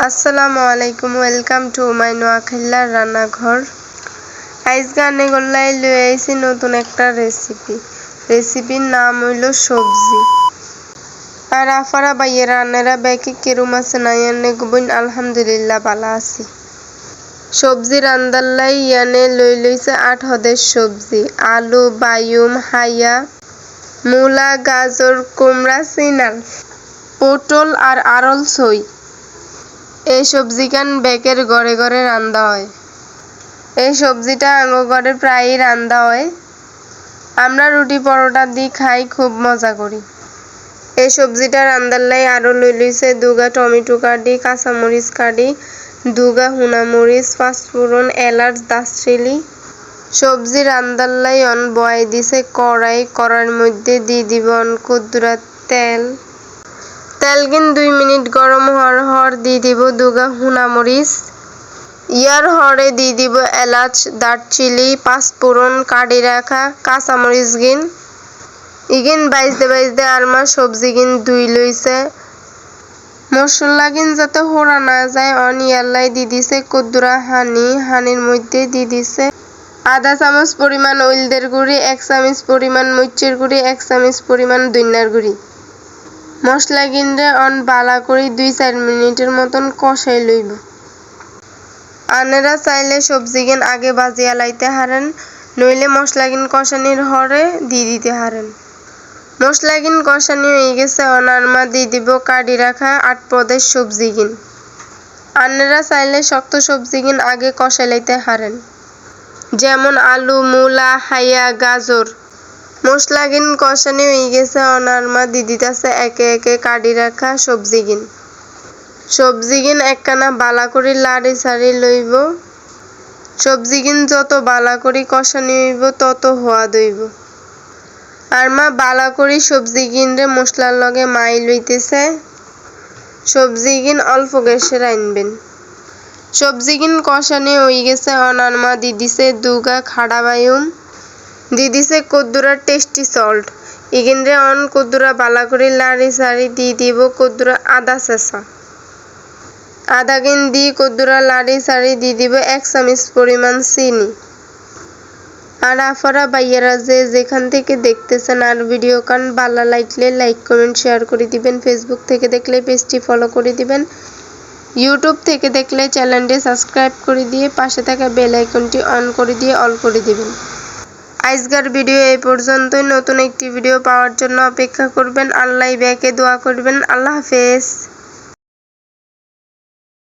আসসালামু আলাইকুম, welcome to my নোয়াখালীর রান্নাঘর। আজকে আমি গল্লাই লয়ে আইছি নতুন একটা রেসিপির নাম হইল সবজি। আর আফারা বাইয়েরা আন্নারা ব্যাকে কেরুম আছে নাই আন্নে গুবইন আলহামদুলিল্লাহ ভালো আছি। সবজি রান্দাল্লাই ইয়ানে লইছে 8 হদের সবজি: আলু, বায়ুম, হাইয়া, মূলা, গাজর, কুমড়া, সিনাল, পটল আর আরল ছই। এই সবজিখান বেকের ঘরে ঘরে রান্দা হয়। এই সবজিটা আঙ্গো ঘরে প্রায়ই রান্দা হয়। আমরা রুটি পরোটা দিয়ে খাই, খুব মজা করি। এই সবজিটা রান্দার লাই আরো লইছে দুগা টমেটো কাটি, কাঁচামরিচ কাটি, দুগা হুনামরিচ, পাঁচফোড়ন, এলাচ, দারচিনি। সবজি রান্দার লাই অন বয়াই দিছে কড়াইয়ের মধ্যে দিয়ে দিব অন কুদ্দুরা তেল কিন 2 মিনিট গরম হওয়ার দিয়ে দিব দুগা হুনামরিচ। ইয়ার হরে দিয়ে দিব এলাচ, দারচিনি, পাঁচফোড়ন, কাটি রাখা কাঁচামরিচ গিন। ইগিন বাইজতে আরমা সবজি গিন ধুই লইছে। মশলা গিন যাতে হোড়া না যায় অন ইয়ারলাই দিয়ে দিছে কুদ্দুরা হানির মধ্যে দিয়ে দিছে আধা চামচ পরিমাণ হলদের গুঁড়ি, 1 চামচ পরিমাণ মরিচের গুঁড়ি, 1 চামচ পরিমাণ ধনিয়ার গুঁড়ি। মশলা গিনরে অন বালা করে 2-4 মিনিটের মতন কষাই লইব। আনেরা চাইলে সবজি গিন আগে বাজিয়া লাইতে হারেন, নইলে মশলা গিন কষানির হরে দিয়ে দিতে হারেন। মশলা গিন কষানি হয়ে গেছে, অনারমা দিয়ে দিব কাটি রাখা 8 পদের সবজি গিন। আনেরা চাইলে শক্ত সবজি গিন আগে কষাই লাইতে হারেন, যেমন আলু, মূলা, হাইয়া, গাজর। মশলা গিন কষানি হয়ে গেছে, অনারমা দিয়ে দিতেছে একে একে কাটি রাখা সবজি গিন একখানা বালা করে লাড়ি ছাড়ি লইব। সবজি গিন যত বালা করি কষানি হইব তত হোয়াদ হইব। আর মা বালা করি সবজি গিনরে মশলার লগে মাই লইতেছে। সবজি গিন অল্প গ্যাসে রাইনবেন। সবজি গিন কষানি হয়ে গেছে, অনারমা দিয়ে দিছে দুগা খাড়া বায়ুম, দিয়ে দিছে কুদ্দুরা টেস্টি সল্ট। ইগিনরে অন কুদ্দুরা বালা করে লাড়ি ছাড়ি দিয়ে দিব কুদ্দুরা আদা চেঁচা। আদা গিন দিয়ে কুদ্দুরা লাড়ি ছাড়ি দিয়ে দিব 1 চামচ পরিমাণ চিনি। আর আফারা বাইয়েরা যেখান থেকে দেখতেছেন আর ভিডিও কান ভালো লাগলে লাইক, কমেন্ট, শেয়ার করে দিবেন। ফেসবুক থেকে দেখলে পেজটি ফলো করে দিবেন। ইউটিউব থেকে দেখলে চ্যানেলটি সাবস্ক্রাইব করে দিয়ে পাশে থাকা বেল আইকনটি অন করে দিয়ে অল করে দিবেন। আজকের ভিডিও এই পর্যন্তই। নতুন একটি ভিডিও পাওয়ার জন্য অপেক্ষা করবেন। আল্লাহ ব্যাকে দোয়া করবেন। আল্লাহ হাফেজ।